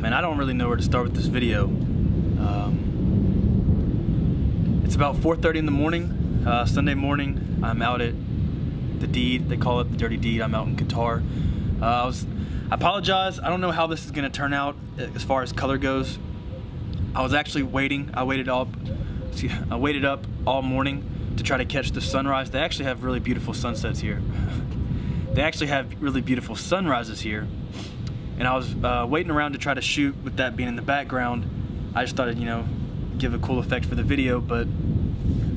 Man, I don't really know where to start with this video. It's about 4:30 in the morning, Sunday morning. I'm out at the Deed. They call it the Dirty Deed. I'm out in Qatar. I apologize. I don't know how this is going to turn out as far as color goes. I was actually waiting. I waited up all morning to try to catch the sunrise. They actually have really beautiful sunsets here. They actually have really beautiful sunrises here. And I was waiting around to try to shoot with that being in the background. I just thought it'd, give a cool effect for the video, but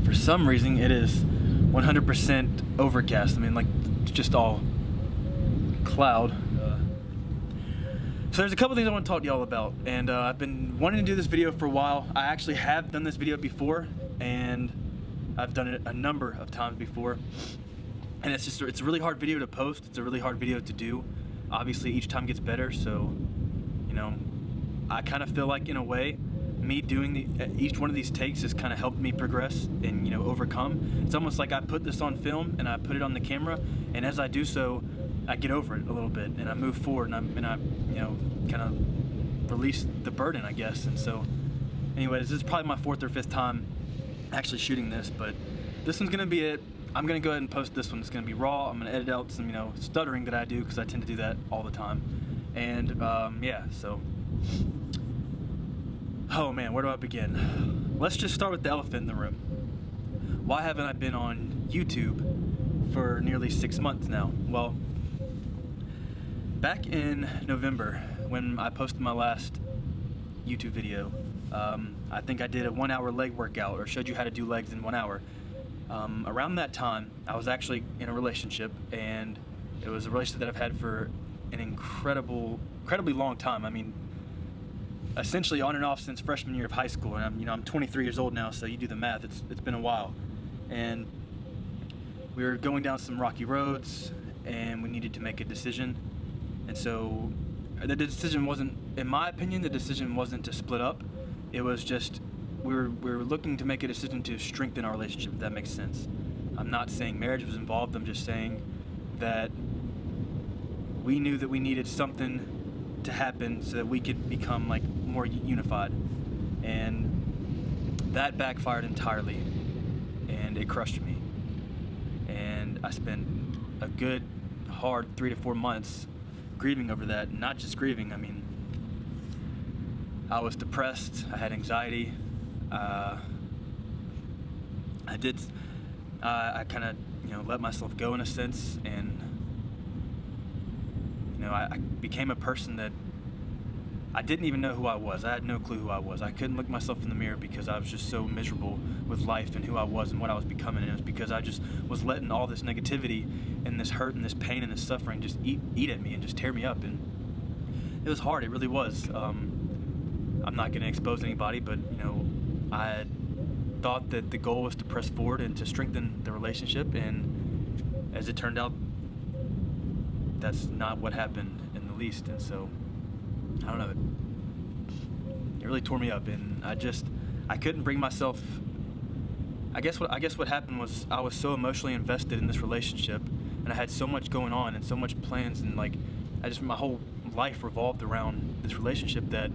for some reason it is 100% overcast. I mean, like, it's just all cloud. So there's a couple things I want to talk to y'all about, and I've been wanting to do this video for a while. I actually have done this video before, and I've done it a number of times before. And it's a really hard video to post. It's a really hard video to do. Obviously, each time gets better, so, I kind of feel like, in a way, me doing each one of these takes has kind of helped me progress and, overcome. It's almost like I put this on film and I put it on the camera, and as I do so, I get over it a little bit and I move forward and I kind of release the burden, I guess. And so, anyways, this is probably my 4th or 5th time actually shooting this, but this one's gonna be it. I'm gonna go ahead and post this one. It's gonna be raw. I'm gonna edit out some, stuttering that I do, because I tend to do that all the time. And yeah, so, oh man, where do I begin? Let's just start with the elephant in the room. Why haven't I been on YouTube for nearly 6 months now? Well, back in November, when I posted my last YouTube video, I think I did a 1-hour leg workout, or showed you how to do legs in 1 hour. Around that time, I was actually in a relationship, and it was a relationship that I've had for an incredibly long time. I mean, essentially on and off since freshman year of high school, and I'm 23 years old now, so you do the math. It's been a while, and we were going down some rocky roads, and we needed to make a decision. And so the decision wasn't, in my opinion, the decision wasn't to split up. It was just, we were looking to make a decision to strengthen our relationship, if that makes sense. I'm not saying marriage was involved. I'm just saying that we knew that we needed something to happen so that we could become like more unified. And that backfired entirely, and it crushed me. And I spent a good, hard 3 to 4 months grieving over that. And not just grieving, I mean, I was depressed, I had anxiety, I kind of, let myself go in a sense, and, I became a person that I didn't even know who I was. I had no clue who I was. I couldn't look myself in the mirror because I was just so miserable with life and who I was and what I was becoming. And it was because I just was letting all this negativity and this hurt and this pain and this suffering just eat at me and just tear me up. And it was hard. It really was. I'm not going to expose anybody, but, I thought that the goal was to press forward and to strengthen the relationship, and as it turned out, that's not what happened in the least. And so, I don't know, it really tore me up, and I couldn't bring myself. I guess what happened was I was so emotionally invested in this relationship, and I had so much going on and so much plans, and like my whole life revolved around this relationship, that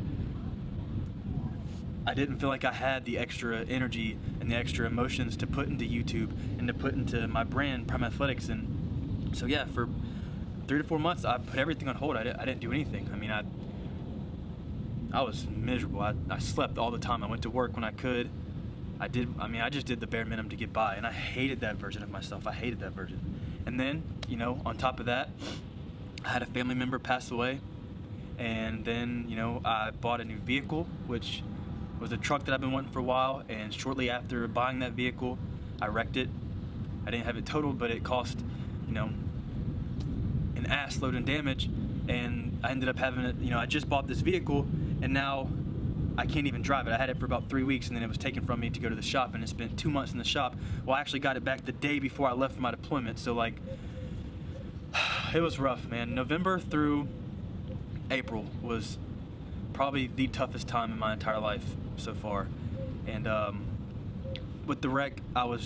I didn't feel like I had the extra energy and the extra emotions to put into YouTube and to put into my brand, Prime Athletics. And so yeah, for 3 to 4 months, I put everything on hold. I didn't do anything. I mean, I was miserable. I slept all the time. I went to work when I could. I just did the bare minimum to get by, and I hated that version of myself. I hated that version. And then, on top of that, I had a family member pass away, and then, I bought a new vehicle, which was a truck that I've been wanting for a while, and shortly after buying that vehicle, I wrecked it. I didn't have it totaled, but it cost, an ass load in damage, and I ended up having it, I just bought this vehicle, and now I can't even drive it. I had it for about 3 weeks, and then it was taken from me to go to the shop, and it spent 2 months in the shop. Well, I actually got it back the day before I left for my deployment, so like, it was rough, man. November through April was probably the toughest time in my entire life so far. And with the wreck, I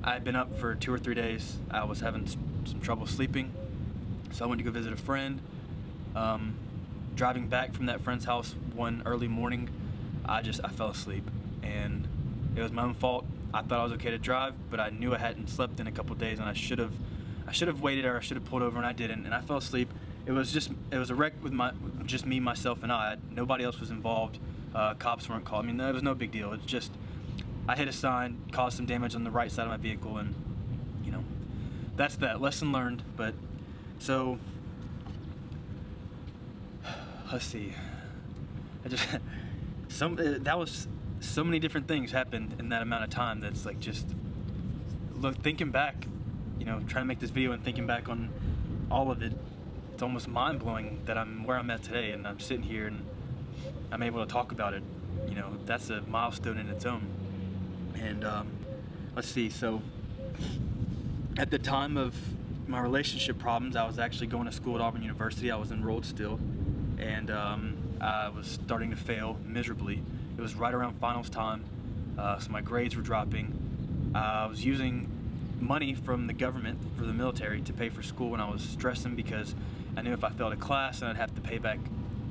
had been up for 2 or 3 days. I was having some trouble sleeping, so I went to go visit a friend. driving back from that friend's house one early morning, I fell asleep, and it was my own fault. I thought I was okay to drive, but I knew I hadn't slept in a couple days, and I should have waited, or I should have pulled over, and I didn't, and I fell asleep. It was a wreck with just me, myself, and I. Nobody else was involved. Cops weren't called. I mean, it was no big deal. It's just I hit a sign, caused some damage on the right side of my vehicle, and you know, that's that. Lesson learned. But so let's see. That was so many different things happened in that amount of time. That's like just thinking back, you know, trying to make this video and thinking back on all of it. It's almost mind-blowing that I'm where I'm at today, and I'm sitting here and I'm able to talk about it. You know, that's a milestone in its own. And let's see, so at the time of my relationship problems, I was actually going to school at Auburn University. I was enrolled still, and I was starting to fail miserably. It was right around finals time, so my grades were dropping. I was using money from the government for the military to pay for school, and I was stressing because I knew if I failed a class, then I'd have to pay back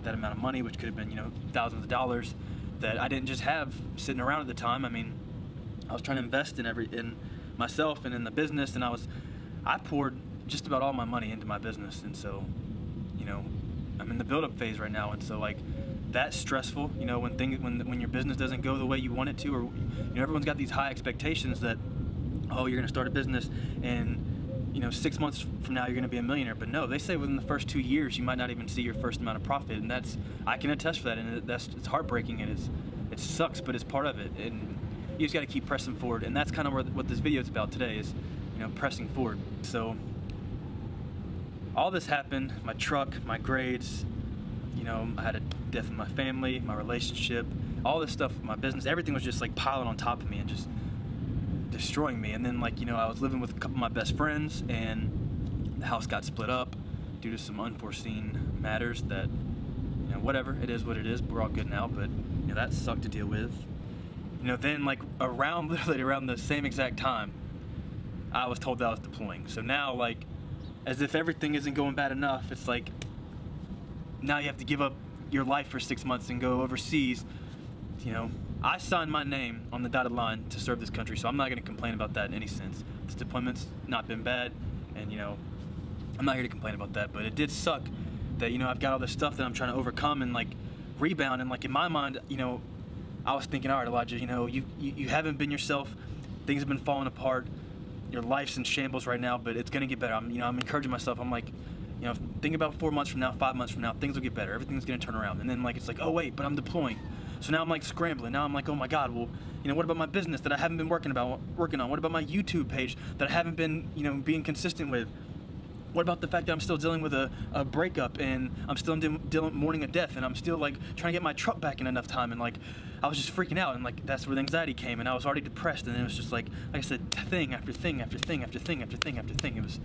that amount of money, which could have been, you know, thousands of dollars that I didn't just have sitting around at the time. I mean, I was trying to invest in myself and in the business, and I poured just about all my money into my business. And so, you know, I'm in the build-up phase right now, and so like that's stressful. You know, when your business doesn't go the way you want it to, or you know, everyone's got these high expectations that, oh, you're gonna start a business and, you know, 6 months from now you're gonna be a millionaire. But no, they say within the first 2 years you might not even see your first amount of profit, and I can attest for that, and it's heartbreaking, and it sucks, but it's part of it, and you just got to keep pressing forward. And that's kind of what this video is about today, is, you know, pressing forward. So all this happened, my truck, my grades, you know, I had a death in my family, my relationship, all this stuff, my business, everything was just like piling on top of me and just destroying me. And then, like, you know, I was living with a couple of my best friends, and the house got split up due to some unforeseen matters that, you know, whatever, it is what it is. We're all good now, but, you know, that sucked to deal with. You know, then like literally around the same exact time, I was told that I was deploying. So now, like, as if everything isn't going bad enough, it's like now you have to give up your life for 6 months and go overseas. You know, I signed my name on the dotted line to serve this country, so I'm not going to complain about that in any sense. This deployment's not been bad, and, you know, I'm not here to complain about that, but it did suck that, you know, I've got all this stuff that I'm trying to overcome and, like, rebound. And, like, in my mind, you know, I was thinking, all right, Elijah, you know, you haven't been yourself. Things have been falling apart. Your life's in shambles right now, but it's gonna get better. I'm encouraging myself. I'm like, you know, think about 4 months from now, 5 months from now, things will get better. Everything's gonna turn around. And then, like, it's like, oh wait, but I'm deploying. So now I'm like scrambling. Now I'm like, oh my God, well, you know, what about my business that I haven't been working on? What about my YouTube page that I haven't been, you know, being consistent with? What about the fact that I'm still dealing with a breakup, and I'm still mourning a death, and I'm still, like, trying to get my truck back in enough time, and, like, I was just freaking out, and, like, that's where the anxiety came, and I was already depressed, and it was just like I said, thing after thing after thing after thing after thing after thing. It was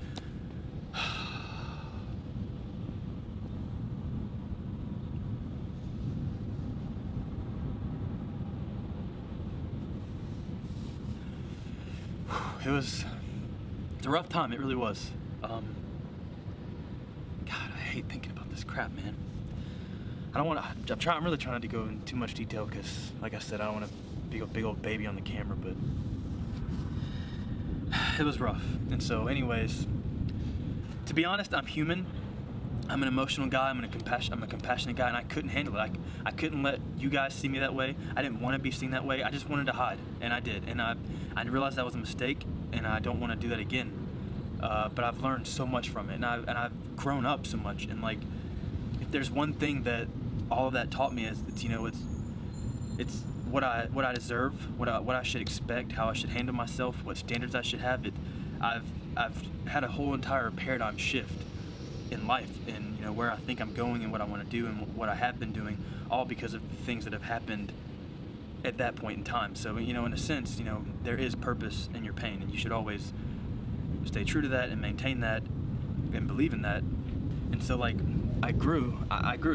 it's a rough time. It really was. God, I hate thinking about this crap, man. I'm really trying not to go into too much detail because, like I said, I don't want to be a big old baby on the camera, but it was rough. And so, anyways, to be honest, I'm human. I'm an emotional guy. I'm a compassionate guy, and I couldn't handle it. I couldn't let you guys see me that way. I didn't want to be seen that way. I just wanted to hide, and I did. And I realized that was a mistake, and I don't want to do that again. But I've learned so much from it, and I've grown up so much. And, like, if there's one thing that all of that taught me is, it's, you know, it's what I deserve, what I should expect, how I should handle myself, what standards I should have. I've had a whole entire paradigm shift in life, and, you know, where I think I'm going and what I want to do and what I have been doing, all because of the things that have happened at that point in time. So, you know, in a sense, you know, there is purpose in your pain, and you should always stay true to that and maintain that and believe in that. And so, like, I grew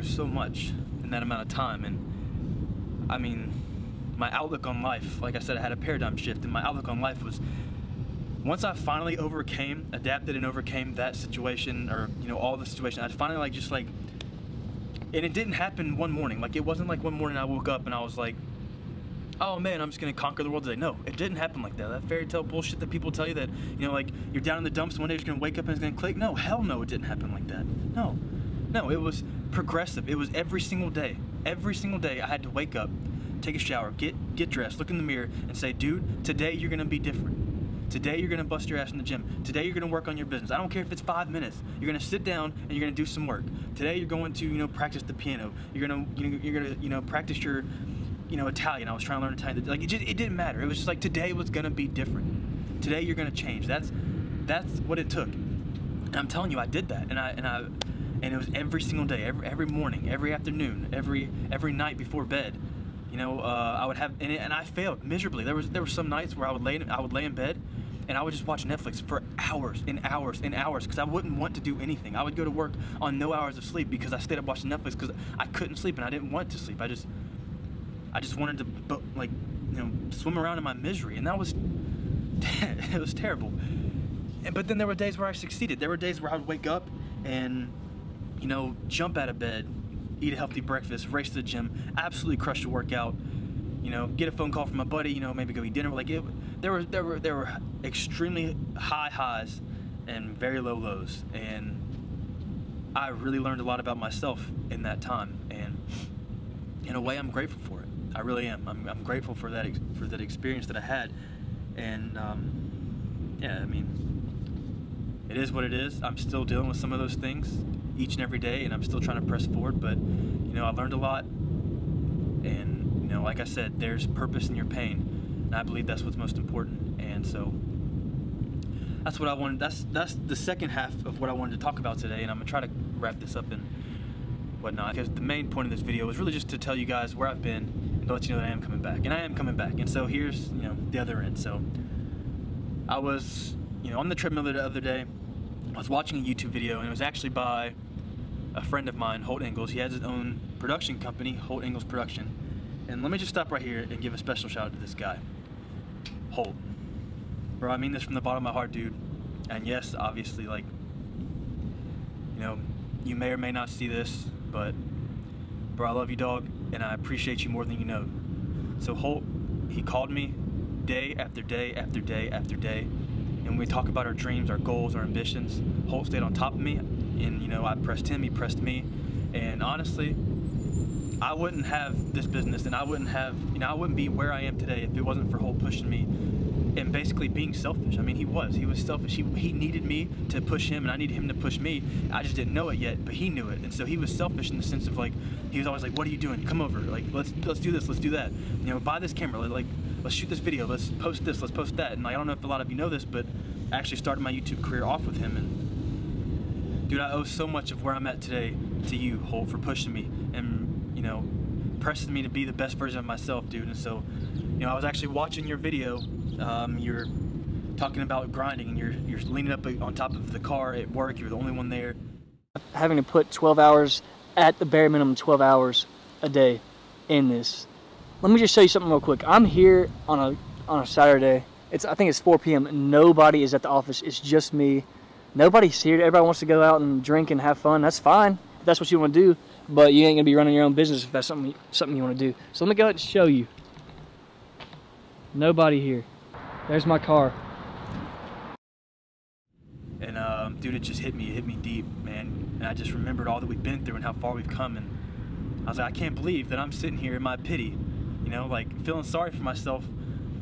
so much in that amount of time. And I mean, my outlook on life, like I said, I had a paradigm shift, and my outlook on life was, once I finally adapted and overcame that situation, or, you know, all the situation, I'd finally, like, just, like, And it didn't happen one morning. Like, it wasn't like one morning I woke up and I was like, oh man, I'm just gonna conquer the world today. No, it didn't happen like that. That fairy tale bullshit that people tell you that, you know, like, you're down in the dumps, one day you're just gonna wake up and it's gonna click. No, hell no, it didn't happen like that. No, it was progressive. It was every single day. Every single day I had to wake up, take a shower, get dressed, look in the mirror and say, dude, today you're gonna be different. Today you're gonna bust your ass in the gym. Today you're gonna work on your business. I don't care if it's 5 minutes. You're gonna sit down and you're gonna do some work. Today you're going to, you know, practice the piano. You're gonna practice your, you know, Italian. I was trying to learn Italian. Like, it didn't matter. It was just like, today was gonna be different. Today you're gonna change. That's what it took. And I'm telling you, I did that. And it was every single day, every morning, every afternoon, every night before bed. You know, I would have, and I failed miserably. There were some nights where I would lay in bed, and I would just watch Netflix for hours and hours and hours because I wouldn't want to do anything. I would go to work on no hours of sleep because I stayed up watching Netflix because I couldn't sleep and I didn't want to sleep. I just wanted to, like, you know, swim around in my misery, and that was it was terrible. But then there were days where I succeeded. There were days where I would wake up and, you know, jump out of bed, eat a healthy breakfast, race to the gym, absolutely crush the workout, you know, get a phone call from a buddy, you know, maybe go eat dinner. Like, there were extremely high highs and very low lows, and I really learned a lot about myself in that time, and in a way I'm grateful for it. I really am. I'm grateful for that experience that I had, and yeah, I mean, it is what it is. I'm still dealing with some of those things each and every day, and I'm still trying to press forward, but, you know, I learned a lot, and, you know, like I said, there's purpose in your pain, and I believe that's what's most important. And so that's what I wanted. That's the second half of what I wanted to talk about today, and I'm gonna try to wrap this up and whatnot, because the main point of this video was really just to tell you guys where I've been and to let you know that I am coming back, and I am coming back. And so here's, you know, the other end. So I was, you know, on the treadmill the other day. I was watching a YouTube video, and it was actually by a friend of mine, Holt Ingalls. He has his own production company, Holt Ingalls Production. And let me just stop right here and give a special shout out to this guy, Holt. Bro, I mean this from the bottom of my heart, dude. And yes, obviously, like, you know, you may or may not see this, but bro, I love you, dog, and I appreciate you more than you know. So Holt, he called me day after day after day after day, and we talk about our dreams, our goals, our ambitions. Holt stayed on top of me, and, you know, I pressed him, he pressed me, and honestly, I wouldn't have this business, and I wouldn't be where I am today if it wasn't for Holt pushing me and basically being selfish. I mean, he was selfish. He needed me to push him, and I needed him to push me. I just didn't know it yet, but he knew it. And so he was selfish in the sense of, like, he was always like, what are you doing? Come over. Like, let's do this, let's do that. You know, buy this camera. Like, let's shoot this video. Let's post this, let's post that. And, like, I don't know if a lot of you know this, but I actually started my YouTube career off with him. And, dude, I owe so much of where I'm at today to you, Holt, for pushing me and, you know, pressing me to be the best version of myself, dude. And so, you know, I was actually watching your video. You're talking about grinding, and you're leaning up on top of the car at work. You're the only one there. Having to put 12 hours, at the bare minimum 12 hours a day in this. Let me just show you something real quick. I'm here on a Saturday. I think it's 4 p.m. Nobody is at the office. It's just me. Nobody's here. Everybody wants to go out and drink and have fun. That's fine if that's what you want to do, but you ain't gonna be running your own business if that's something you want to do. So let me go ahead and show you. Nobody here. There's my car. And dude, it just hit me deep, man. And I just remembered all that we've been through and how far we've come. And I was like, I can't believe that I'm sitting here in my pity, you know, like feeling sorry for myself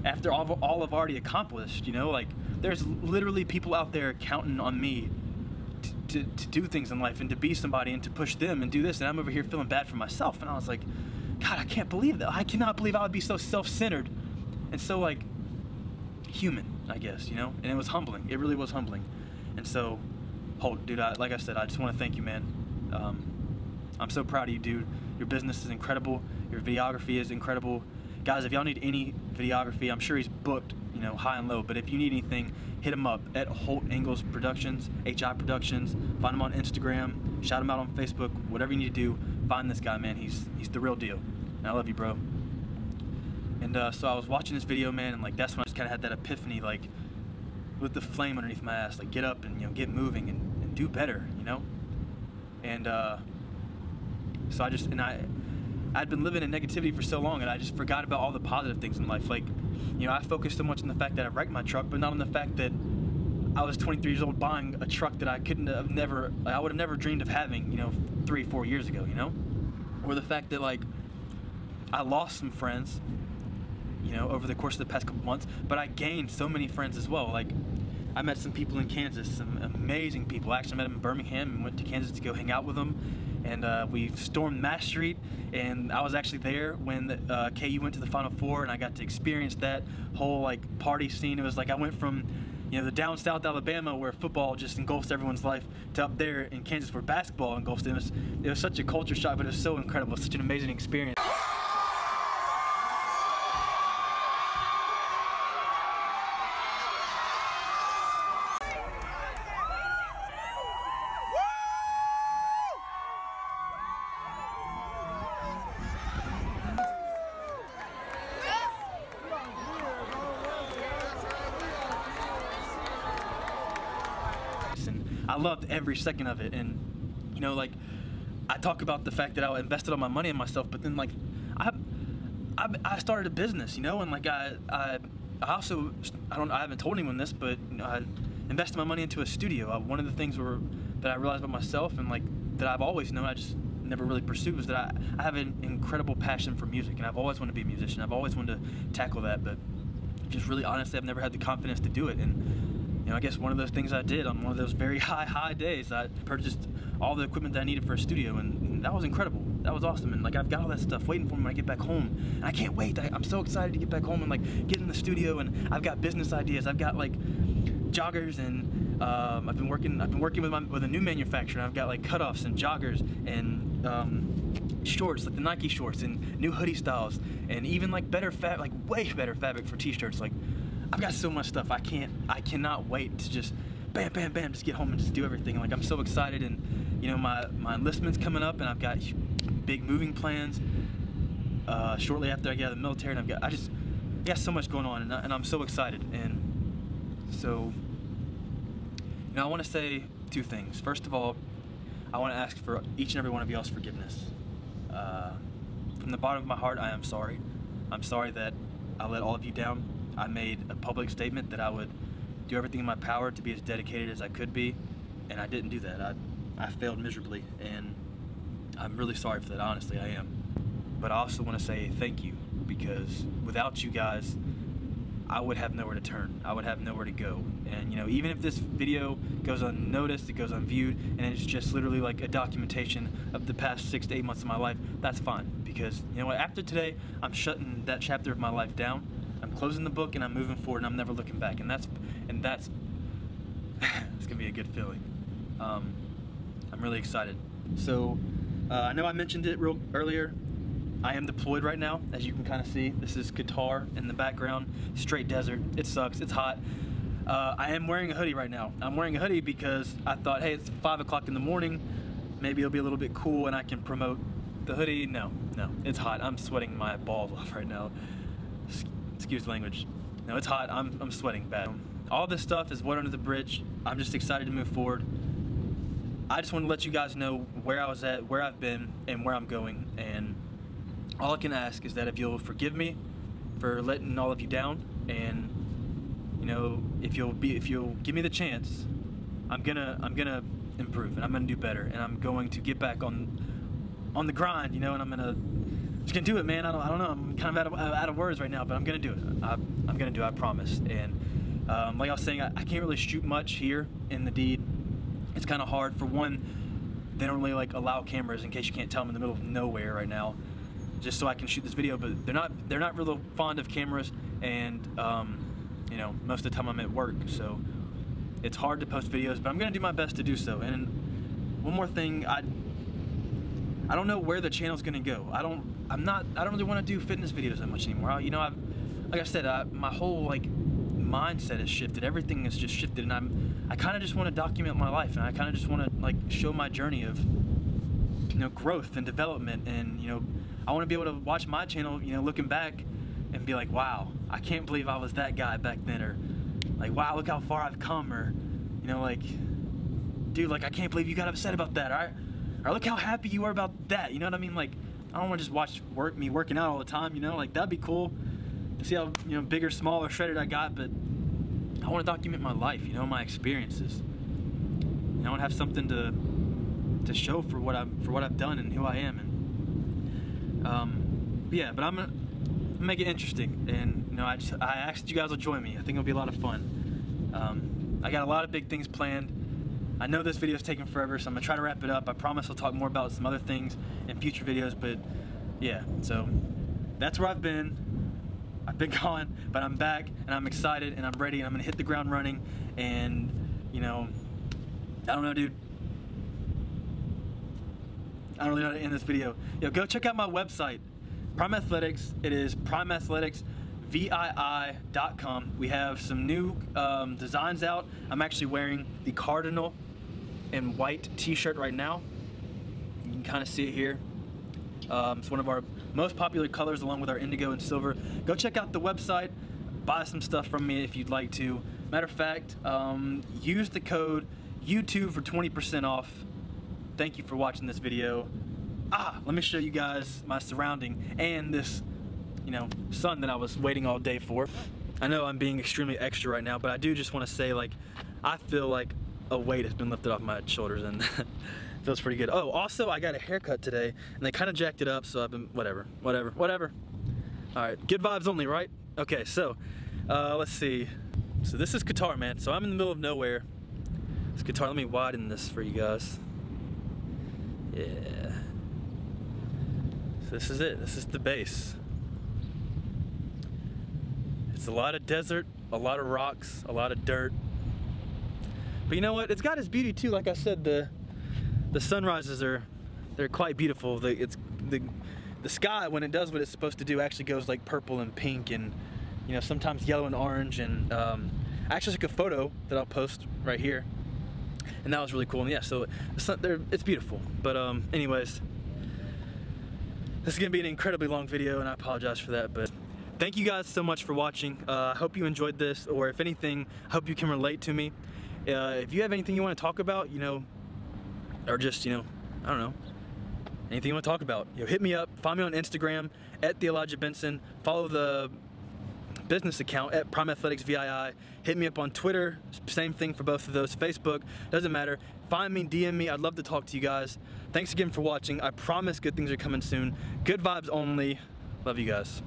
after all I've already accomplished. You know, like, there's literally people out there counting on me to do things in life and to be somebody and to push them and do this, and I'm over here feeling bad for myself. And I was like, God, I can't believe that. I cannot believe I would be so self-centered and so, like, human, I guess, you know. And it was humbling. It really was humbling. And so, Holt, dude, like I said, I just want to thank you, man. I'm so proud of you, dude. Your business is incredible. Your videography is incredible. Guys, if y'all need any videography, I'm sure he's booked, you know, high and low, but if you need anything, hit him up at Holt Ingalls Productions, HI Productions. Find him on Instagram, shout him out on Facebook, whatever you need to do. Find this guy, man. He's the real deal. And I love you, bro. And so I was watching this video, man, and, like, that's when I just kind of had that epiphany, like, with the flame underneath my ass, like, get up and, you know, get moving and do better, you know. And So I'd been living in negativity for so long, and I just forgot about all the positive things in life. Like, you know, I focused so much on the fact that I wrecked my truck, but not on the fact that I was 23 years old buying a truck that I would have never dreamed of having, you know, 3 or 4 years ago, you know? Or the fact that, like, I lost some friends, you know, over the course of the past couple months, but I gained so many friends as well. Like, I met some people in Kansas, some amazing people. Actually, I met them in Birmingham and went to Kansas to go hang out with them. And we stormed Mass Street, and I was actually there when KU went to the Final Four, and I got to experience that whole, like, party scene. It was like I went from, you know, the down south Alabama where football just engulfs everyone's life to up there in Kansas where basketball engulfs it. It was such a culture shock, but it was so incredible. It was such an amazing experience. I loved every second of it. And, you know, like, I talk about the fact that I invested all my money in myself, but then, like, I started a business, you know, and, like, I haven't told anyone this, but, you know, I invested my money into a studio. One of the things that I realized about myself, and, like, that I've always known, I just never really pursued, was that I have an incredible passion for music, and I've always wanted to be a musician. I've always wanted to tackle that, but just really honestly, I've never had the confidence to do it. And, you know, I guess one of those things I did on one of those very high days, I purchased all the equipment that I needed for a studio, and that was incredible. That was awesome. And, like, I've got all that stuff waiting for me when I get back home, and I can't wait. I'm so excited to get back home and, like, get in the studio. And I've got business ideas. I've got, like, joggers, and I've been working with a new manufacturer. I've got, like, cutoffs and joggers and shorts, like the Nike shorts, and new hoodie styles, and even, like, way better fabric for t-shirts. Like, I've got so much stuff. I cannot wait to just bam, bam, bam, just get home and just do everything. Like, I'm so excited. And, you know, my enlistment's coming up, and I've got big moving plans shortly after I get out of the military, and I got so much going on, and I'm so excited. And so, you know, I want to say 2 things. First of all, I want to ask for each and every one of y'all's forgiveness. From the bottom of my heart, I am sorry. I'm sorry that I let all of you down. I made a public statement that I would do everything in my power to be as dedicated as I could be, and I didn't do that. I failed miserably, and I'm really sorry for that, honestly, I am. But I also want to say thank you, because without you guys, I would have nowhere to turn. I would have nowhere to go. And, you know, even if this video goes unnoticed, it goes unviewed, and it's just literally like a documentation of the past 6 to 8 months of my life, that's fine. Because, you know what, after today, I'm shutting that chapter of my life down. I'm closing the book, and I'm moving forward, and I'm never looking back. And that's it's gonna be a good feeling. I'm really excited. So I know I mentioned it earlier. I am deployed right now, as you can kind of see. This is Qatar in the background, straight desert. It sucks, it's hot. I am wearing a hoodie right now. I'm wearing a hoodie because I thought, hey, it's 5 o'clock in the morning. Maybe it'll be a little bit cool and I can promote the hoodie. No, it's hot. I'm sweating my balls off right now. Excuse the language. No, it's hot. I'm sweating bad. All this stuff is water under the bridge. I'm just excited to move forward. I just want to let you guys know where I was at, where I've been, and where I'm going. And all I can ask is that if you'll forgive me for letting all of you down, and, you know, if you'll give me the chance, I'm gonna improve, and I'm gonna do better, and I'm going to get back on the grind, you know, and I'm just gonna do it, man. I don't know. I'm kind of out of words right now, but I'm gonna do it. I'm gonna do it. I promise. And like I was saying, I can't really shoot much here in the deed. It's kind of hard. For one, they don't really like allow cameras, in case you can't tell, I'm in the middle of nowhere right now, just so I can shoot this video. But they're not really fond of cameras, and you know, most of the time I'm at work, so it's hard to post videos. But I'm gonna do my best to do so. And one more thing, I don't know where the channel's gonna go. I don't really want to do fitness videos that much anymore. Like I said, my whole like mindset has shifted. Everything has just shifted, and I kind of just want to document my life, and I kind of just want to like show my journey of, you know, growth and development. And, you know, I want to be able to watch my channel, you know, looking back and be like, wow, I can't believe I was that guy back then, or like, wow, look how far I've come, or, you know, like, dude, like, I can't believe you got upset about that. All or look how happy you are about that. You know what I mean? Like, I don't want to just watch me working out all the time, you know? Like, that'd be cool to see how, you know, big or small or shredded I got, but I want to document my life, you know, my experiences. And I want to have something to show for what I've done and who I am. And yeah, but I'm gonna make it interesting. And you know, I asked that you guys will join me. I think it'll be a lot of fun. I got a lot of big things planned. I know this video's taking forever, so I'm gonna try to wrap it up. I promise I'll talk more about some other things in future videos, but yeah, so that's where I've been. I've been gone, but I'm back, and I'm excited, and I'm ready, and I'm gonna hit the ground running, and, you know, I don't know, dude. I don't really know how to end this video. Yo, go check out my website, Prime Athletics. It is primeathleticsvii.com. We have some new designs out. I'm actually wearing the Cardinal and white t-shirt right now. You can kind of see it here. It's one of our most popular colors, along with our indigo and silver. Go check out the website, buy some stuff from me if you'd like to. Matter of fact, use the code YouTube for 20% off. Thank you for watching this video. Let me show you guys my surrounding and this, you know, sun that I was waiting all day for. I know I'm being extremely extra right now, but I do just want to say, like, I feel like a weight has been lifted off my shoulders, and it feels pretty good. Oh, also, I got a haircut today, and they kind of jacked it up, so I've been, whatever. All right, good vibes only, right? Okay, so, let's see. So this is Qatar, man. So I'm in the middle of nowhere. This Qatar, let me widen this for you guys. Yeah. So this is it. This is the base. It's a lot of desert, a lot of rocks, a lot of dirt. But you know what? It's got its beauty too. Like I said, the sunrises they're quite beautiful. The sky, when it does what it's supposed to do, actually goes like purple and pink, and you know, sometimes yellow and orange. And I actually took a photo that I'll post right here, and that was really cool. And yeah, so it's beautiful. But anyways, this is gonna be an incredibly long video, and I apologize for that. But thank you guys so much for watching. I hope you enjoyed this, or if anything, I hope you can relate to me. If you have anything you want to talk about, you know, or just, you know, I don't know, anything you want to talk about, you know, hit me up. Find me on Instagram at the Elijah Benson. Follow the business account at Prime Athletics VII. Hit me up on Twitter. Same thing for both of those. Facebook, doesn't matter. Find me, DM me. I'd love to talk to you guys. Thanks again for watching. I promise good things are coming soon. Good vibes only. Love you guys.